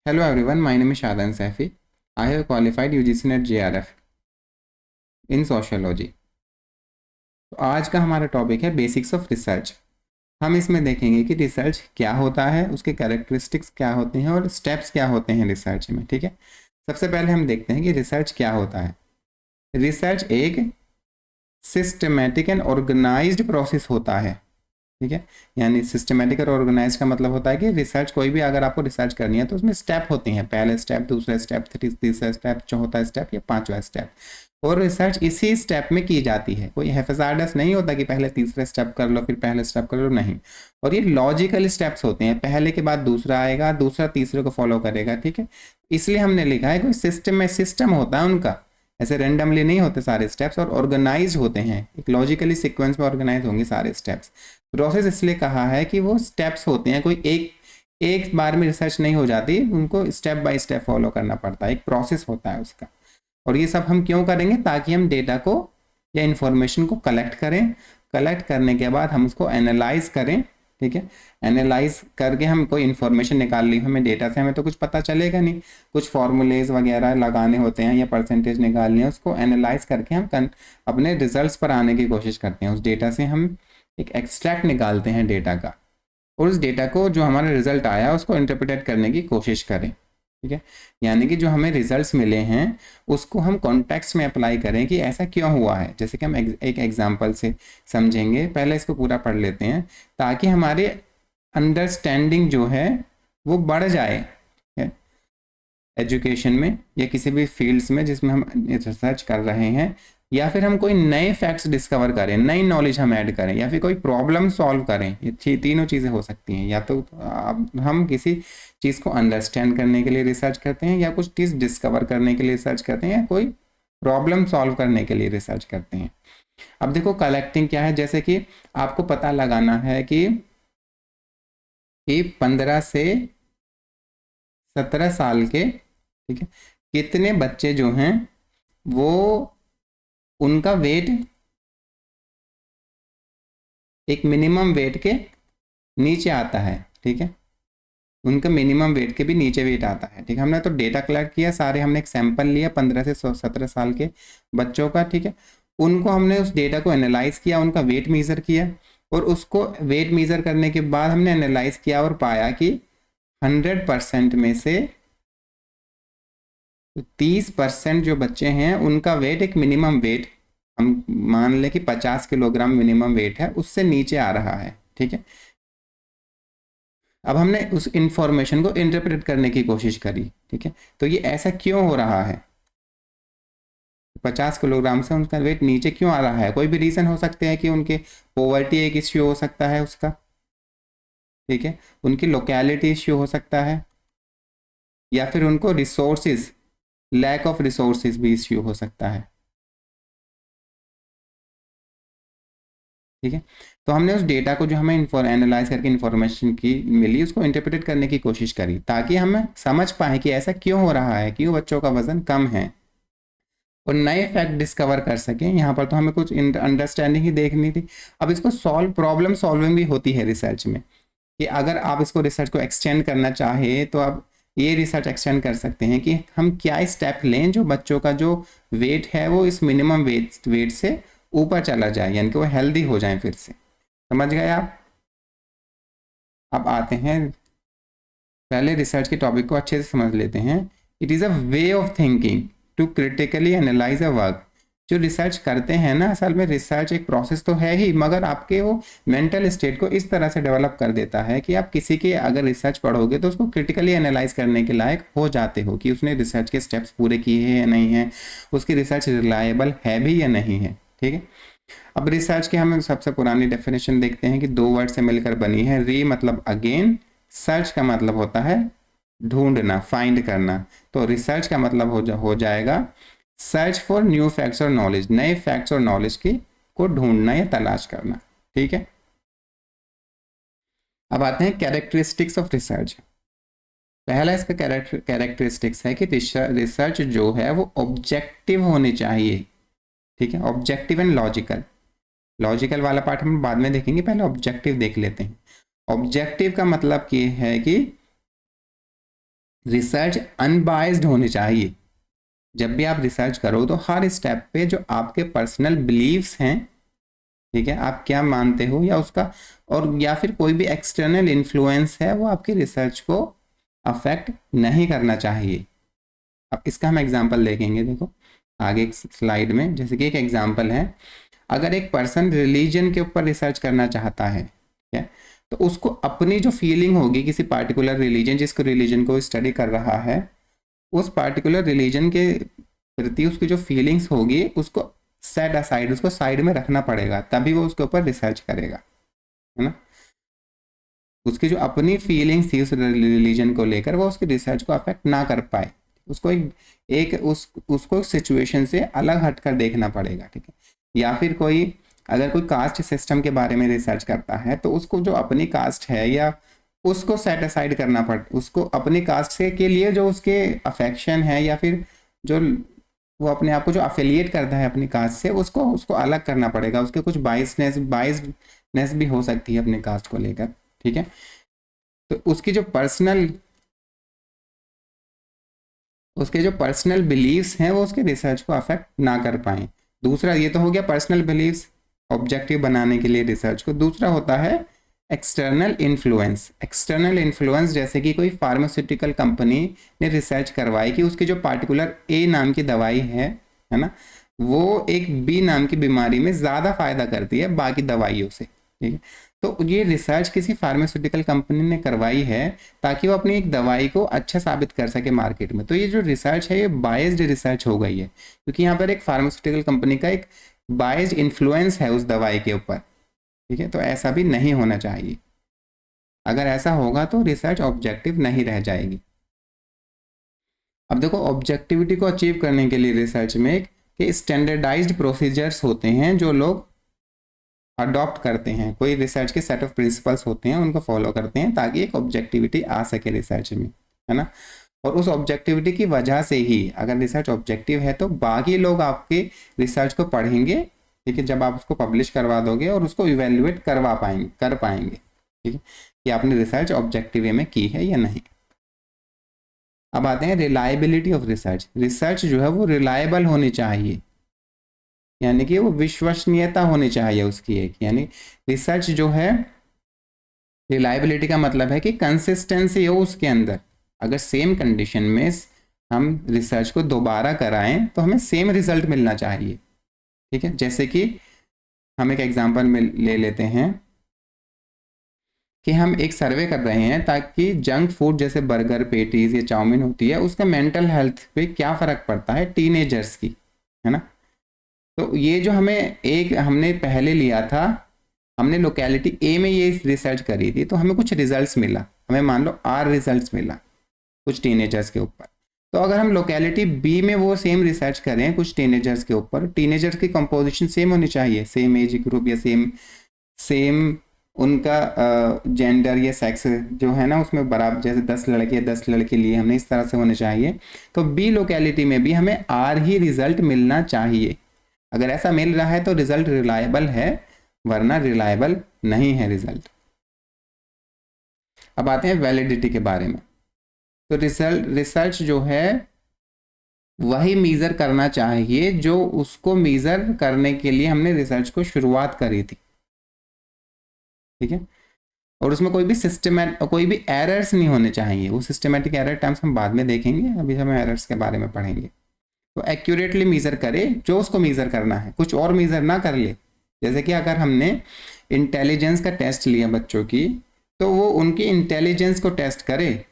Hello everyone, my name is Shadan Saifi. I have qualified UGC NET JRF in sociology. तो आज का हमारा topic है basics of research. हम इसमें देखेंगे कि रिसर्च क्या होता है, उसके कैरेक्टरिस्टिक्स क्या होते हैं और स्टेप्स क्या होते हैं रिसर्च में। ठीक है, सबसे पहले हम देखते हैं कि रिसर्च क्या होता है। रिसर्च एक सिस्टमेटिक एंड ऑर्गेनाइज्ड प्रोसेस होता है। ठीक है, यानी सिस्टमेटिक और ऑर्गेनाइज का मतलब होता है कि रिसर्च कोई भी अगर आपको रिसर्च करनी है तो उसमें स्टेप होते हैं, पहले स्टेप, दूसरा स्टेप, तीसरा स्टेप, चौथा स्टेप या पांचवा स्टेप, और रिसर्च इसी स्टेप में की जाती है। कोई हेफाजार्डस नहीं होता कि पहले तीसरा स्टेप कर लो फिर पहले स्टेप कर लो, नहीं। और ये लॉजिकल स्टेप्स होते हैं, पहले के बाद दूसरा आएगा, दूसरा तीसरे को फॉलो करेगा। ठीक है, इसलिए हमने लिखा है कोई सिस्टम में सिस्टम होता है उनका, ऐसे रेंडमली नहीं होते सारे स्टेप्स, और ऑर्गेनाइज होते हैं, एक लॉजिकली सीक्वेंस में ऑर्गेनाइज होंगे सारे स्टेप्स। प्रोसेस इसलिए कहा है कि वो स्टेप्स होते हैं, कोई एक बार में रिसर्च नहीं हो जाती, उनको स्टेप बाय स्टेप फॉलो करना पड़ता है, एक प्रोसेस होता है उसका। और ये सब हम क्यों करेंगे? ताकि हम डेटा को या इन्फॉर्मेशन को कलेक्ट करें, कलेक्ट करने के बाद हम उसको एनालाइज करें। ठीक है, एनालाइज करके हम कोई इन्फॉर्मेशन निकाल ली, हमें डेटा से हमें तो कुछ पता चलेगा नहीं, कुछ फॉर्मूलेज वगैरह लगाने होते हैं या परसेंटेज निकालनी है, उसको एनालाइज करके हम अपने रिजल्ट्स पर आने की कोशिश करते हैं। उस डेटा से हम एक एक्सट्रैक्ट निकालते हैं डेटा का, और उस डेटा को जो हमारा रिजल्ट आया उसको इंटरप्रेट करने की कोशिश करें। ठीक है, यानी कि जो हमें रिजल्ट्स मिले हैं उसको हम कॉन्टेक्स्ट में अप्लाई करें कि ऐसा क्यों हुआ है। जैसे कि हम एक एग्जांपल से समझेंगे, पहले इसको पूरा पढ़ लेते हैं ताकि हमारे अंडरस्टैंडिंग जो है वो बढ़ जाए एजुकेशन में या किसी भी फील्ड्स में जिसमें हम रिसर्च कर रहे हैं, या फिर हम कोई नए फैक्ट्स डिस्कवर करें, नई नॉलेज हम ऐड करें, या फिर कोई प्रॉब्लम सॉल्व करें। ये तीनों चीज़ें हो सकती हैं, या तो हम किसी चीज़ को अंडरस्टैंड करने के लिए रिसर्च करते हैं, या कुछ चीज़ डिस्कवर करने के लिए रिसर्च करते हैं, या कोई प्रॉब्लम सॉल्व करने के लिए रिसर्च करते हैं। अब देखो कलेक्टिंग क्या है, जैसे कि आपको पता लगाना है कि 15 से 17 साल के, ठीक है, कितने बच्चे जो हैं वो उनका वेट एक मिनिमम वेट के नीचे आता है। ठीक है, उनका मिनिमम वेट के भी नीचे वेट आता है। ठीक है, हमने तो डेटा कलेक्ट किया सारे, हमने एक सैंपल लिया 15 से 17 साल के बच्चों का। ठीक है, उनको हमने उस डेटा को एनालाइज किया, उनका वेट मेज़र किया, और उसको वेट मेज़र करने के बाद हमने एनालाइज किया और पाया कि 100% में से 30% जो बच्चे हैं उनका वेट, एक मिनिमम वेट हम मान लें कि 50 किलोग्राम मिनिमम वेट है, उससे नीचे आ रहा है। ठीक है, अब हमने उस इंफॉर्मेशन को इंटरप्रेट करने की कोशिश करी। ठीक है, तो ये ऐसा क्यों हो रहा है, 50 किलोग्राम से उनका वेट नीचे क्यों आ रहा है? कोई भी रीज़न हो सकते हैं कि उनके पॉवर्टी एक इश्यू हो सकता है उसका, ठीक है, उनकी लोकेलिटी इश्यू हो सकता है, या फिर उनको रिसोर्सेज, लैक ऑफ रिसोर्सेज भी इश्यू हो सकता है। ठीक है, तो हमने उस डेटा को जो हमें एनालाइज करके इन्फॉर्मेशन की मिली उसको इंटरप्रेट करने की कोशिश करी, ताकि हम समझ पाए कि ऐसा क्यों हो रहा है, क्यों बच्चों का वजन कम है, और नए फैक्ट डिस्कवर कर सकें। यहाँ पर तो हमें कुछ अंडरस्टैंडिंग ही देखनी थी। अब इसको प्रॉब्लम सॉल्विंग भी होती है रिसर्च में, कि अगर आप इसको रिसर्च को एक्सटेंड करना चाहे तो आप ये रिसर्च एक्सटेंड कर सकते हैं कि हम क्या स्टेप लें जो बच्चों का जो वेट है वो इस मिनिमम वेट से ऊपर चला जाए, यानी कि वो हेल्दी हो जाए फिर से। समझ गए आप? अब आते हैं, पहले रिसर्च के टॉपिक को अच्छे से समझ लेते हैं। It is a way of thinking to critically analyse a work. जो रिसर्च करते हैं ना, असल में रिसर्च एक प्रोसेस तो है ही, मगर आपके वो मेंटल स्टेट को इस तरह से डेवलप कर देता है कि आप किसी के अगर रिसर्च पढ़ोगे तो उसको क्रिटिकली एनालाइज करने के लायक हो जाते हो कि उसने रिसर्च के स्टेप्स पूरे किए हैं या नहीं है, उसकी रिसर्च रिलायबल है भी या नहीं है। ठीक है, अब रिसर्च की हम सबसे पुरानी डेफिनेशन देखते हैं कि 2 वर्ड से मिलकर बनी है। री मतलब अगेन, सर्च का मतलब होता है ढूंढना, फाइंड करना। तो रिसर्च का मतलब हो जाएगा सर्च फॉर न्यू फैक्ट्स और नॉलेज, नए फैक्ट्स और नॉलेज की को ढूंढना या तलाश करना। ठीक है, अब आते हैं कैरेक्टरिस्टिक्स ऑफ रिसर्च। पहला इसका कैरेक्टरिस्टिक्स है कि रिसर्च जो है वो ऑब्जेक्टिव होनी चाहिए। ठीक है, ऑब्जेक्टिव एंड लॉजिकल। लॉजिकल वाला पार्ट हम बाद में देखेंगे, पहले ऑब्जेक्टिव देख लेते हैं। ऑब्जेक्टिव का मतलब ये है कि रिसर्च अनबायस्ड होनी चाहिए। जब भी आप रिसर्च करो तो हर स्टेप पे जो आपके पर्सनल बिलीव्स हैं, ठीक है, आप क्या मानते हो या उसका, और या फिर कोई भी एक्सटर्नल इन्फ्लुएंस है, वो आपकी रिसर्च को अफेक्ट नहीं करना चाहिए। अब इसका हम एग्जांपल देखेंगे। देखो आगे एक स्लाइड में, जैसे कि एक एग्जांपल है, अगर एक पर्सन रिलीजन के ऊपर रिसर्च करना चाहता है, ठीक है, तो उसको अपनी जो फीलिंग होगी किसी पार्टिकुलर रिलीजन, जिसको रिलीजन को स्टडी कर रहा है, उस पार्टिकुलर रिलीजन के प्रति उसकी जो फीलिंग्स होगी उसको सेट असाइड, उसको साइड में रखना पड़ेगा, तभी वो उसके ऊपर रिसर्च करेगा, है ना। उसकी जो अपनी फीलिंग्स थी उस रिलीजन को लेकर, वो उसकी रिसर्च को अफेक्ट ना कर पाए, उसको उसको सिचुएशन से अलग हटकर देखना पड़ेगा, ठीक है। या फिर अगर कोई कास्ट सिस्टम के बारे में रिसर्च करता है, तो उसको जो अपनी कास्ट है या उसको सेट असाइड करना उसको अपनी कास्ट से के लिए जो उसके अफेक्शन है, या फिर जो वो अपने आप को जो अफिलिएट करता है अपनी कास्ट से, उसको उसको अलग करना पड़ेगा। उसके कुछ बाइसनेस भी हो सकती है अपने कास्ट को लेकर, ठीक है। तो उसके जो पर्सनल बिलीव्स हैं वो उसके रिसर्च को अफेक्ट ना कर पाए। दूसरा ये तो हो गया पर्सनल बिलीव्स ऑब्जेक्टिव बनाने के लिए रिसर्च को। दूसरा होता है एक्सटर्नल इन्फ्लुएंस। एक्सटर्नल इन्फ्लुएंस जैसे कि कोई फार्मास्यूटिकल कंपनी ने रिसर्च करवाई कि उसकी जो पार्टिकुलर ए नाम की दवाई है ना, वो एक बी नाम की बीमारी में ज़्यादा फायदा करती है बाकी दवाइयों से, ठीक है। तो ये रिसर्च किसी फार्मास्यूटिकल कंपनी ने करवाई है ताकि वो अपनी एक दवाई को अच्छा साबित कर सके मार्केट में। तो ये जो रिसर्च है ये बायस्ड रिसर्च हो गई है, क्योंकि यहाँ पर एक फार्मास्यूटिकल कंपनी का एक बायस्ड इन्फ्लुएंस है उस दवाई के ऊपर, ठीक है। तो ऐसा भी नहीं होना चाहिए। अगर ऐसा होगा तो रिसर्च ऑब्जेक्टिव नहीं रह जाएगी। अब देखो ऑब्जेक्टिविटी को अचीव करने के लिए रिसर्च में कि स्टैंडर्डाइज्ड प्रोसीजर्स होते हैं जो लोग अडॉप्ट करते हैं। कोई रिसर्च के सेट ऑफ प्रिंसिपल्स होते हैं, उनको फॉलो करते हैं ताकि एक ऑब्जेक्टिविटी आ सके रिसर्च में, है ना। और उस ऑब्जेक्टिविटी की वजह से ही, अगर रिसर्च ऑब्जेक्टिव है तो बाकी लोग आपके रिसर्च को पढ़ेंगे, ठीक है, जब आप उसको पब्लिश करवा दोगे और उसको इवेल्युएट कर पाएंगे, ठीक है, कि आपने रिसर्च ऑब्जेक्टिव वे में की है या नहीं। अब आते हैं रिलायबिलिटी ऑफ रिसर्च। रिसर्च जो है वो रिलायबल होनी चाहिए, यानी कि वो विश्वसनीयता होनी चाहिए उसकी एक, यानी रिसर्च जो है, रिलायबिलिटी का मतलब है कि कंसिस्टेंसी हो उसके अंदर। अगर सेम कंडीशन में हम रिसर्च को दोबारा कराएं तो हमें सेम रिजल्ट मिलना चाहिए, ठीक है। जैसे कि हम एक एग्जांपल में ले लेते हैं कि हम एक सर्वे कर रहे हैं ताकि जंक फूड जैसे बर्गर, पेटीज या चाउमीन होती है, उसका मेंटल हेल्थ पे क्या फ़र्क पड़ता है टीनेजर्स की, है ना। तो ये जो हमने पहले लिया था, हमने लोकेलिटी ए में ये रिसर्च करी थी, तो हमें कुछ रिजल्ट्स मिला, हमें मान लो आर रिजल्ट्स मिला कुछ टीनेजर्स के ऊपर। तो अगर हम लोकेलिटी बी में वो सेम रिसर्च करें कुछ टीनेजर्स के ऊपर, टीनेजर्स की कंपोजिशन सेम होनी चाहिए, सेम एज ग्रुप या सेम उनका जेंडर या सेक्स जो है ना उसमें बराबर, जैसे 10 लड़के 10 लड़के लिए हमने, इस तरह से होने चाहिए। तो बी लोकेलिटी में भी हमें आर ही रिजल्ट मिलना चाहिए। अगर ऐसा मिल रहा है तो रिजल्ट रिलायबल है, वरना रिलायबल नहीं है रिजल्ट। अब आते हैं वैलिडिटी के बारे में। तो रिसर्च जो है वही मेजर करना चाहिए जो उसको मेजर करने के लिए हमने रिसर्च को शुरुआत करी थी, ठीक है। और उसमें कोई भी एरर्स नहीं होने चाहिए। वो सिस्टमेटिक एरर टर्म्स हम बाद में देखेंगे, अभी हम एरर्स के बारे में पढ़ेंगे। तो एक्यूरेटली मेजर करे जो उसको मेजर करना है, कुछ और मेजर ना कर ले। जैसे कि अगर हमने इंटेलिजेंस का टेस्ट लिया बच्चों की, तो वो उनकी इंटेलिजेंस को टेस्ट करे,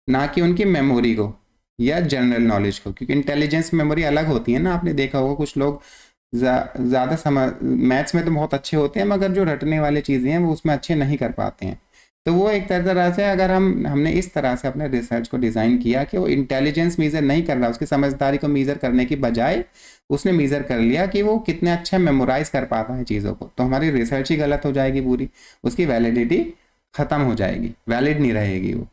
ना कि उनकी मेमोरी को या जनरल नॉलेज को, क्योंकि इंटेलिजेंस मेमोरी अलग होती है ना। आपने देखा होगा कुछ लोग ज़्यादा मैथ्स में तो बहुत अच्छे होते हैं, मगर जो रटने वाली चीज़ें हैं वो उसमें अच्छे नहीं कर पाते हैं। तो वो एक तरह से अगर हमने इस तरह से अपने रिसर्च को डिज़ाइन किया कि वो इंटेलिजेंस मेज़र नहीं कर रहा, उसकी समझदारी को मेज़र करने की बजाय उसने मेज़र कर लिया कि वो कितने अच्छे मेमोराइज कर पाता है चीज़ों को, तो हमारी रिसर्च ही गलत हो जाएगी पूरी, उसकी वैलिडिटी ख़त्म हो जाएगी, वैलिड नहीं रहेगी वो।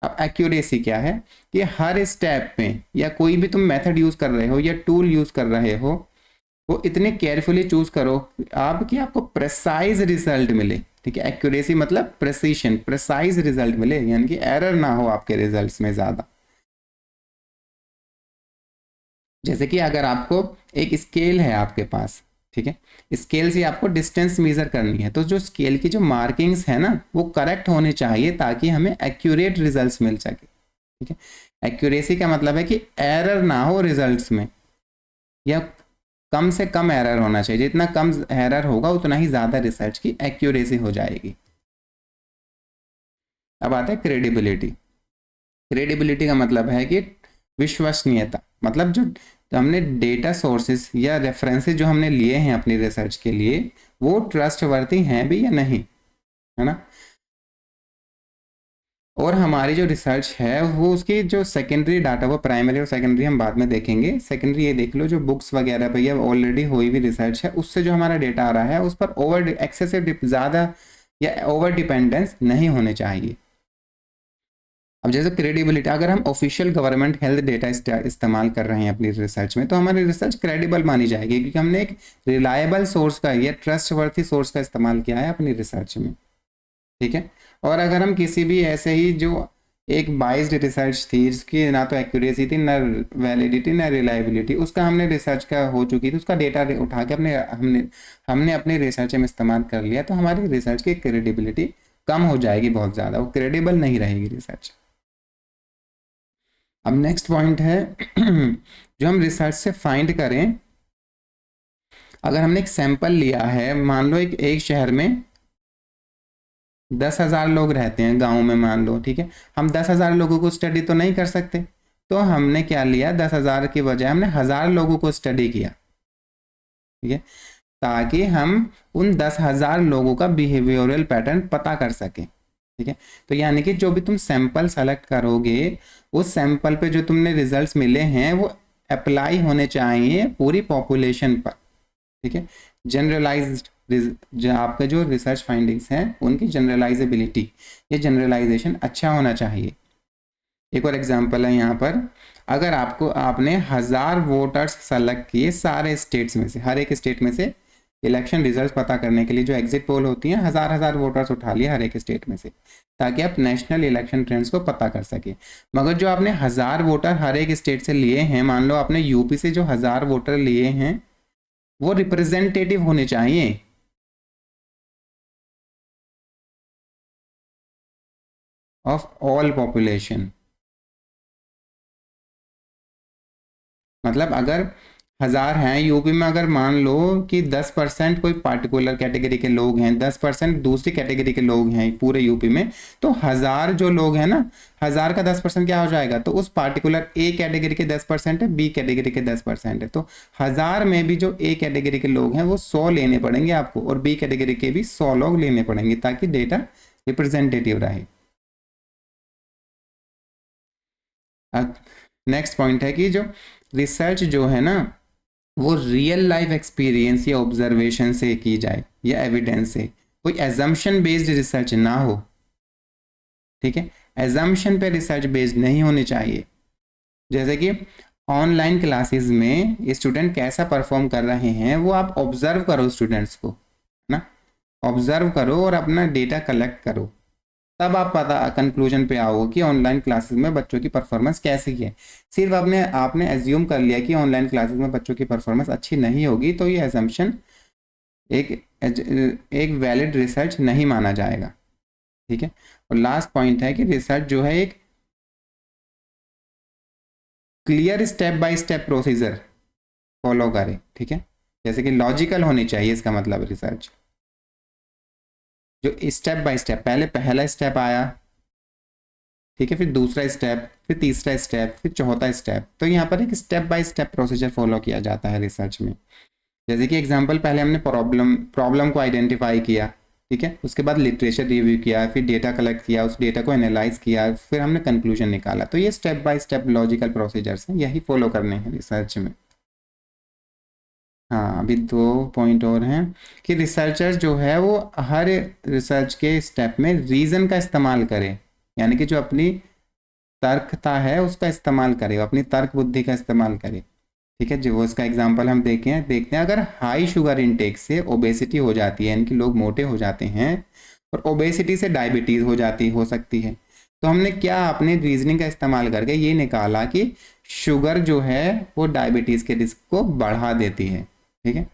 अब एक्यूरेसी क्या है कि हर स्टेप पे या कोई भी तुम मेथड यूज़ कर रहे हो या टूल यूज़ कर रहे हो, वो इतने केयरफुली चूज़ करो आप कि आपको प्रेसाइज रिजल्ट मिले, ठीक है। एक्यूरेसी मतलब प्रेसिशन, प्रिसाइज रिजल्ट मिले, यानी कि एरर ना हो आपके रिजल्ट्स में ज़्यादा। जैसे कि अगर आपको एक स्केल है आपके पास, ठीक है, स्केल से आपको डिस्टेंस मेजर करनी है, तो जो स्केल की जो मार्किंग्स है ना वो करेक्ट होने चाहिए ताकि हमें एक्यूरेट रिजल्ट्स मिल सके, ठीक है। एक्यूरेसी का मतलब है कि एरर ना हो रिजल्ट्स में, या कम से कम एरर होना चाहिए, जितना कम एरर होगा उतना ही ज़्यादा रिसर्च की एक्यूरेसी हो जाएगी। अब आता है क्रेडिबिलिटी। क्रेडिबिलिटी का मतलब है कि विश्वसनीयता, मतलब जो हमने डेटा सोर्सेस या रेफरेंसेस जो हमने लिए हैं अपनी रिसर्च के लिए वो ट्रस्टवर्दी हैं भी या नहीं, है ना। और हमारी जो रिसर्च है वो उसकी जो सेकेंडरी डाटा, वो प्राइमरी और सेकेंडरी हम बाद में देखेंगे। सेकेंडरी ये देख लो जो बुक्स वगैरह पे या ऑलरेडी हुई हुई रिसर्च है उससे जो हमारा डेटा आ रहा है उस पर ओवर एक्सेसिव ज़्यादा या ओवर डिपेंडेंस नहीं होने चाहिए। अब जैसे क्रेडिबिलिटी, अगर हम ऑफिशियल गवर्नमेंट हेल्थ डेटा इस्तेमाल कर रहे हैं अपनी रिसर्च में तो हमारी रिसर्च क्रेडिबल मानी जाएगी क्योंकि हमने एक रिलायबल सोर्स का या ट्रस्टवर्थी सोर्स का इस्तेमाल किया है अपनी रिसर्च में, ठीक है। और अगर हम किसी भी ऐसे ही जो एक बाइस्ड रिसर्च थी जिसकी ना तो एक्यूरेसी थी, ना वैलिडिटी, ना रिलायबिलिटी, उसका हमने रिसर्च का हो चुकी थी, उसका डेटा उठा के हमने हमने अपने रिसर्च में इस्तेमाल कर लिया, तो हमारी रिसर्च की क्रेडिबिलिटी कम हो जाएगी बहुत ज़्यादा, वो क्रेडिबल नहीं रहेगी रिसर्च। अब नेक्स्ट पॉइंट है जो हम रिसर्च से फाइंड करें, अगर हमने एक सैंपल लिया है, मान लो एक शहर में 10,000 लोग रहते हैं गांव में मान लो, ठीक है, हम 10,000 लोगों को स्टडी तो नहीं कर सकते, तो हमने क्या लिया, 10,000 के बजाय हमने 1,000 लोगों को स्टडी किया, ठीक है, ताकि हम उन 10,000 लोगों का बिहेवियरल पैटर्न पता कर सकें, ठीक है। तो यानी कि जो भी तुम सैंपल सेलेक्ट करोगे उस सैंपल पे जो तुमने रिजल्ट्स मिले हैं वो अप्लाई होने चाहिए पूरी पॉपुलेशन पर, ठीक है। जनरलाइज्ड जो आपके जो रिसर्च फाइंडिंग्स हैं उनकी जनरलाइजेबिलिटी, ये जनरलाइजेशन अच्छा होना चाहिए। एक और एग्जांपल है यहाँ पर, अगर आपने 1,000 वोटर्स सेलेक्ट किए सारे स्टेट्स में से, हर एक स्टेट में से इलेक्शन रिजल्ट पता करने के लिए जो एग्जिट पोल होती हैं, 1,000 वोटर्स उठा लिए हर एक स्टेट में से ताकि आप नेशनल इलेक्शन ट्रेंड्स को पता कर सके। मगर जो आपने 1,000 वोटर हर एक स्टेट से लिए हैं, मान लो आपने यूपी से जो 1,000 वोटर लिए हैं वो रिप्रेजेंटेटिव होने चाहिए, ऑफ ऑल पॉपुलेशन। मतलब अगर 1,000 हैं यूपी में, अगर मान लो कि 10% कोई पार्टिकुलर कैटेगरी के लोग हैं, 10% दूसरी कैटेगरी के लोग हैं पूरे यूपी में, तो 1,000 जो लोग हैं ना, 1,000 का 10% क्या हो जाएगा, तो उस पार्टिकुलर ए कैटेगरी के 10% है, बी कैटेगरी के 10% है, तो 1,000 में भी जो ए कैटेगरी के लोग हैं वो 100 लेने पड़ेंगे आपको और बी कैटेगरी के भी 100 लोग लेने पड़ेंगे ताकि डेटा रिप्रेजेंटेटिव रहे। नेक्स्ट पॉइंट है कि जो रिसर्च जो है ना वो रियल लाइफ एक्सपीरियंस या ऑब्जर्वेशन से की जाए या एविडेंस से, कोई एजम्पशन बेस्ड रिसर्च ना हो, ठीक है। एजम्पशन पे रिसर्च बेस्ड नहीं होनी चाहिए। जैसे कि ऑनलाइन क्लासेस में स्टूडेंट कैसा परफॉर्म कर रहे हैं वो आप ऑब्जर्व करो स्टूडेंट्स को, है ना, ऑब्जर्व करो और अपना डेटा कलेक्ट करो, तब आप पता कंक्लूजन पे आओ कि ऑनलाइन क्लासेस में बच्चों की परफॉर्मेंस कैसी है। सिर्फ आपने एज्यूम कर लिया कि ऑनलाइन क्लासेस में बच्चों की परफॉर्मेंस अच्छी नहीं होगी, तो ये एजम्पशन एक वैलिड रिसर्च नहीं माना जाएगा, ठीक है। और लास्ट पॉइंट है कि रिसर्च जो है एक clear step by step procedure follow करे, ठीक है, जैसे कि लॉजिकल होनी चाहिए, इसका मतलब रिसर्च जो स्टेप बाय स्टेप, पहले पहला स्टेप आया, ठीक है, फिर दूसरा स्टेप, फिर तीसरा स्टेप, फिर चौथा स्टेप, तो यहाँ पर एक step by step procedure follow किया जाता है रिसर्च में। जैसे कि एग्जांपल, पहले हमने प्रॉब्लम को आइडेंटिफाई किया, ठीक है, उसके बाद लिटरेचर रिव्यू किया, फिर डेटा कलेक्ट किया, उस डेटा को एनालाइज किया, फिर हमने कंक्लूजन निकाला, तो ये step by step logical procedures हैं, यही फॉलो करने हैं रिसर्च में। हाँ, अभी 2 पॉइंट और हैं कि रिसर्चर जो है वो हर रिसर्च के स्टेप में रीज़न का इस्तेमाल करे, यानी कि जो अपनी तर्कता है उसका इस्तेमाल करे, अपनी तर्क बुद्धि का इस्तेमाल करे, ठीक है। जो उसका एग्जांपल हम देखते हैं, अगर हाई शुगर इनटेक से ओबेसिटी हो जाती है, यानी कि लोग मोटे हो जाते हैं, और ओबेसिटी से डायबिटीज़ हो सकती है। तो हमने क्या अपने रीजनिंग का इस्तेमाल करके ये निकाला कि शुगर जो है वो डायबिटीज़ के रिस्क को बढ़ा देती है। ठीक है,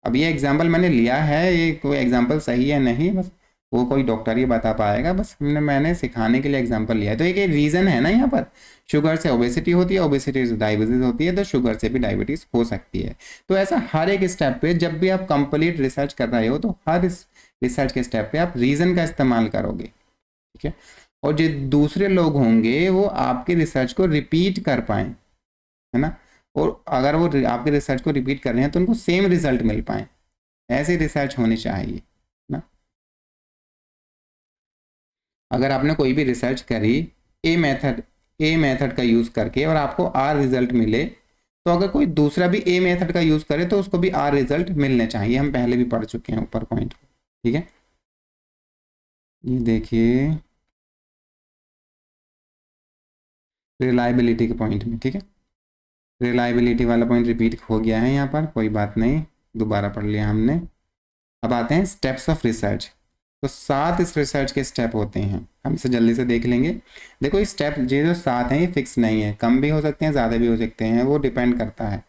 अब ये एग्जाम्पल मैंने लिया है, ये कोई एग्जाम्पल सही है नहीं, बस वो कोई डॉक्टर ही बता पाएगा, बस मैंने सिखाने के लिए एग्जाम्पल लिया है। तो एक रीज़न है ना यहाँ पर, शुगर से ओबेसिटी होती है, ओबेसिटी से डायबिटीज़ होती है, तो शुगर से भी डायबिटीज़ हो सकती है। तो ऐसा हर एक स्टेप पे जब भी आप कंप्लीट रिसर्च कर रहे हो तो हर इस रिसर्च के स्टेप पे आप रीज़न का इस्तेमाल करोगे। ठीक है, और जो दूसरे लोग होंगे वो आपके रिसर्च को रिपीट कर पाएँ, है ना, और अगर वो आपके रिसर्च को रिपीट कर रहे हैं तो उनको सेम रिजल्ट मिल पाए, ऐसी रिसर्च होनी चाहिए ना। अगर आपने कोई भी रिसर्च करी ए मेथड का यूज़ करके और आपको आर रिजल्ट मिले, तो अगर कोई दूसरा भी ए मेथड का यूज़ करे तो उसको भी आर रिजल्ट मिलने चाहिए। हम पहले भी पढ़ चुके हैं ऊपर पॉइंट। ठीक है, ये देखिए रिलायबिलिटी के पॉइंट में। ठीक है, रिलायबिलिटी वाला पॉइंट रिपीट हो गया है यहाँ पर, कोई बात नहीं, दोबारा पढ़ लिया हमने। अब आते हैं स्टेप्स ऑफ रिसर्च। तो 7 इस रिसर्च के स्टेप होते हैं, हम इसे जल्दी से देख लेंगे। देखो ये स्टेप ये जो 7 हैं ये फिक्स नहीं है, कम भी हो सकते हैं, ज़्यादा भी हो सकते हैं, वो डिपेंड करता है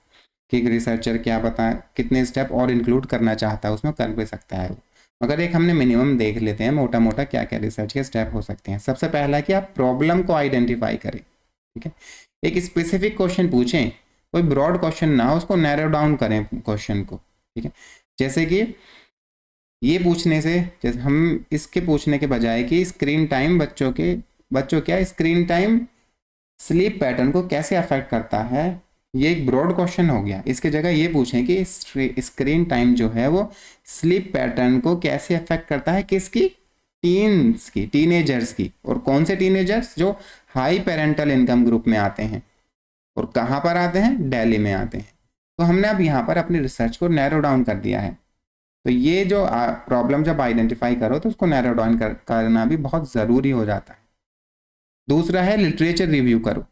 कि रिसर्चर क्या पता कितने स्टेप और इंक्लूड करना चाहता है, उसमें कर भी सकता है वो। मगर एक हमने मिनिमम देख लेते हैं मोटा मोटा क्या क्या रिसर्च के स्टेप हो सकते हैं। सबसे पहला कि आप प्रॉब्लम को आइडेंटिफाई करें। ठीक है, एक स्पेसिफिक क्वेश्चन पूछें, कोई ब्रॉड क्वेश्चन ना हो, उसको नैरो डाउन करें क्वेश्चन को। ठीक है, जैसे कि ये पूछने से, जैसे हम इसके पूछने के बजाय कि स्क्रीन टाइम बच्चों क्या स्क्रीन टाइम स्लीप पैटर्न को कैसे अफेक्ट करता है, ये एक ब्रॉड क्वेश्चन हो गया। इसके जगह ये पूछें कि स्क्रीन टाइम जो है वो स्लीप पैटर्न को कैसे अफेक्ट करता है, किसकी, टीनेजर्स की। और कौन से टीनेजर्स, जो हाई पेरेंटल इनकम ग्रुप में आते हैं। और कहाँ पर आते हैं, दिल्ली में आते हैं। तो हमने अब यहाँ पर अपनी रिसर्च को नैरो डाउन कर दिया है। तो ये जो प्रॉब्लम जब आइडेंटिफाई करो तो उसको नैरो डाउन करना भी बहुत ज़रूरी हो जाता है। दूसरा है लिटरेचर रिव्यू करो।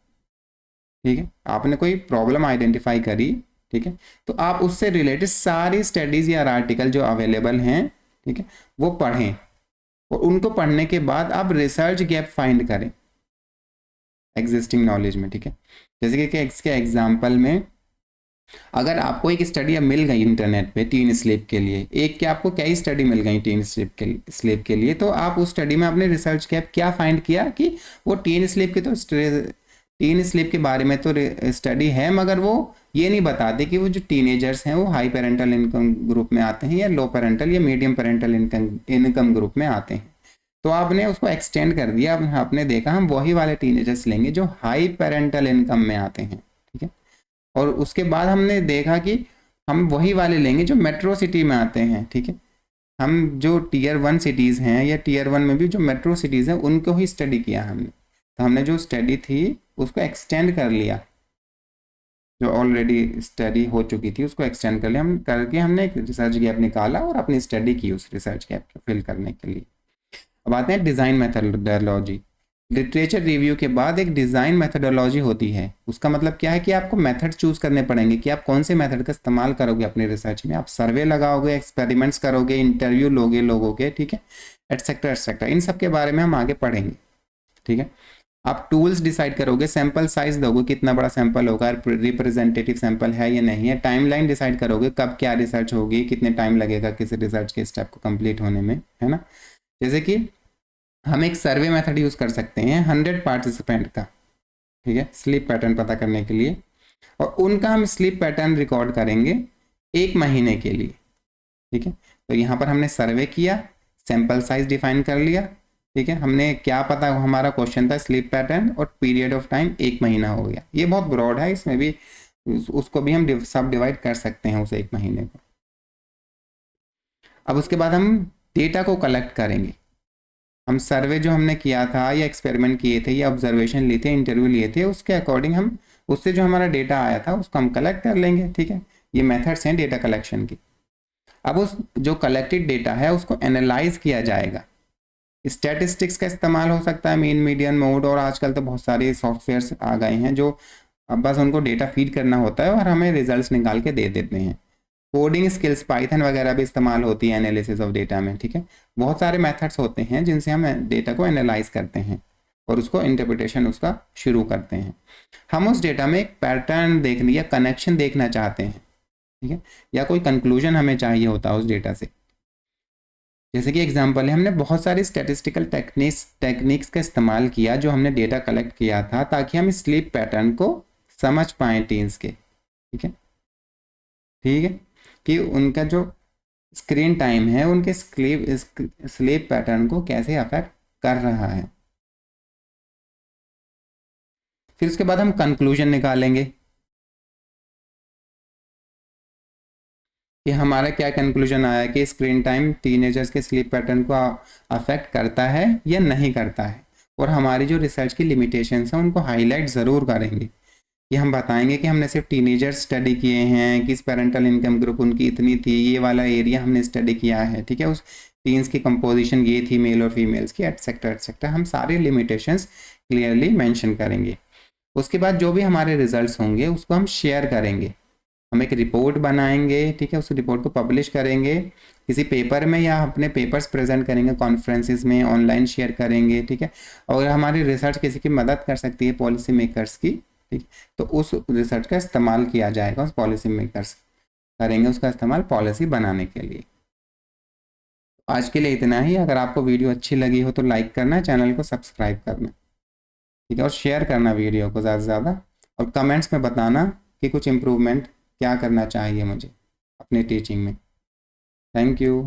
ठीक है, आपने कोई प्रॉब्लम आइडेंटिफाई करी, ठीक है, तो आप उससे रिलेटेड सारी स्टडीज़ या आर्टिकल जो अवेलेबल हैं, ठीक है, वो पढ़ें। और उनको पढ़ने के बाद आप रिसर्च गैप फाइंड करें एग्जिस्टिंग नॉलेज में। ठीक है, जैसे कि इसके एग्जाम्पल में अगर आपको एक स्टडी अब मिल गई इंटरनेट पे टीन स्लीप के लिए, एक क्या आपको कई स्टडी मिल गई टीन स्लीप के लिए, तो आप उस स्टडी में अपने रिसर्च के क्या फाइंड किया कि वो टीन स्लीप के बारे में तो स्टडी है, मगर वो ये नहीं बताते कि वो जो टीनेजर्स हैं वो हाई पेरेंटल इनकम ग्रुप में आते हैं या लो पेरेंटल या मीडियम पेरेंटल इनकम ग्रुप में आते हैं। तो आपने उसको एक्सटेंड कर दिया, आपने देखा हम वही वाले टीनेजर्स लेंगे जो हाई पेरेंटल इनकम में आते हैं। ठीक है, और उसके बाद हमने देखा कि हम वही वाले लेंगे जो मेट्रो सिटी में आते हैं। ठीक है, हम जो टीयर 1 सिटीज़ हैं या टीयर 1 में भी जो मेट्रो सिटीज़ हैं उनको ही स्टडी किया हमने। तो हमने जो स्टडी थी उसको एक्सटेंड कर लिया, जो ऑलरेडी स्टडी हो चुकी थी उसको एक्सटेंड कर लिया हमने एक रिसर्च गैप निकाला और अपनी स्टडी की उस रिसर्च गैप को फिल करने के लिए। अब आते हैं डिज़ाइन मेथडोलॉजी। लिटरेचर रिव्यू के बाद एक डिज़ाइन मेथडोलॉजी होती है। उसका मतलब क्या है कि आपको मेथड चूज़ करने पड़ेंगे कि आप कौन से मेथड का इस्तेमाल करोगे अपने रिसर्च में। आप सर्वे लगाओगे, एक्सपेरिमेंट्स करोगे, इंटरव्यू लोगे लोगों के, ठीक है, एटसेट्रा एटसेट्रा। इन सब के बारे में हम आगे पढ़ेंगे। ठीक है, आप टूल्स डिसाइड करोगे, सैंपल साइज दोगे, कितना बड़ा सैंपल होगा, रिप्रेजेंटेटिव सैंपल है या नहीं है, टाइमलाइन डिसाइड करोगे, कब क्या रिसर्च होगी, कितने टाइम लगेगा किसी रिसर्च के स्टेप को कंप्लीट होने में, है ना। जैसे कि हम एक सर्वे मेथड यूज़ कर सकते हैं 100 पार्टिसिपेंट का, ठीक है, स्लीप पैटर्न पता करने के लिए, और उनका हम स्लीप पैटर्न रिकॉर्ड करेंगे 1 महीने के लिए। ठीक है, तो यहाँ पर हमने सर्वे किया, सैंपल साइज डिफाइन कर लिया, ठीक है, हमने क्या पता, हमारा क्वेश्चन था स्लीप पैटर्न, और पीरियड ऑफ टाइम 1 महीना हो गया। ये बहुत ब्रॉड है, इसमें भी उसको भी हम सब डिवाइड कर सकते हैं उस 1 महीने को। अब उसके बाद हम डेटा को कलेक्ट करेंगे। हम सर्वे जो हमने किया था या एक्सपेरिमेंट किए थे या ऑब्जर्वेशन लिए थे, इंटरव्यू लिए थे, उसके अकॉर्डिंग हम उससे जो हमारा डेटा आया था उसको हम कलेक्ट कर लेंगे। ठीक है, ये मेथड्स हैं डेटा कलेक्शन की। अब उस जो कलेक्टेड डेटा है उसको एनालाइज किया जाएगा। स्टैटिस्टिक्स का इस्तेमाल हो सकता है, मीन मीडियन मोड, और आजकल तो बहुत सारे सॉफ्टवेयर्स आ गए हैं जो अब बस उनको डेटा फीड करना होता है और हमें रिजल्ट्स निकाल के दे देते हैं। कोडिंग स्किल्स पाइथन वगैरह भी इस्तेमाल होती है एनालिसिस ऑफ डेटा में, ठीक है। बहुत सारे मेथड्स होते हैं जिनसे हम डेटा को एनालाइज करते हैं और उसको इंटरप्रिटेशन उसका शुरू करते हैं। हम उस डेटा में एक पैटर्न देखने या कनेक्शन देखना चाहते हैं, ठीक है, या कोई कंक्लूजन हमें चाहिए होता है उस डेटा से। जैसे कि एग्जांपल है, हमने बहुत सारी स्टैटिस्टिकल टेक्निक्स का इस्तेमाल किया जो हमने डेटा कलेक्ट किया था, ताकि हम स्लीप पैटर्न को समझ पाएँ टीन्स के, ठीक है, ठीक है, कि उनका जो स्क्रीन टाइम है उनके स्लीप पैटर्न को कैसे अफेक्ट कर रहा है। फिर उसके बाद हम कंक्लूजन निकालेंगे कि हमारा क्या कंक्लूजन आया कि स्क्रीन टाइम टीनेजर्स के स्लीप पैटर्न को अफेक्ट करता है या नहीं करता है, और हमारी जो रिसर्च की लिमिटेशंस हैं उनको हाईलाइट ज़रूर करेंगे। कि हम बताएंगे कि हमने सिर्फ टीनेजर्स स्टडी किए हैं, किस पेरेंटल इनकम ग्रुप उनकी इतनी थी, ये वाला एरिया हमने स्टडी किया है, ठीक है, उस टीन्स की कंपोजिशन ये थी मेल और फीमेल्स की, एटसेट्रा एटसेट्रा, हम सारे लिमिटेशंस क्लियरली मेंशन करेंगे। उसके बाद जो भी हमारे रिजल्ट्स होंगे उसको हम शेयर करेंगे, हम एक रिपोर्ट बनाएंगे, ठीक है, उस रिपोर्ट को पब्लिश करेंगे किसी पेपर में या अपने पेपर्स प्रेजेंट करेंगे कॉन्फ्रेंसेस में, ऑनलाइन शेयर करेंगे, ठीक है। और हमारी रिसर्च किसी की मदद कर सकती है पॉलिसी मेकर्स की, ठीक, तो उस रिसर्च का इस्तेमाल किया जाएगा, उस पॉलिसी मेकर्स करेंगे उसका इस्तेमाल पॉलिसी बनाने के लिए। आज के लिए इतना ही। अगर आपको वीडियो अच्छी लगी हो तो लाइक करना, चैनल को सब्सक्राइब करना, ठीक है, और शेयर करना वीडियो को ज़्यादा से ज़्यादा, और कमेंट्स में बताना कि कुछ इम्प्रूवमेंट क्या करना चाहिए मुझे अपनी टीचिंग में। Thank you.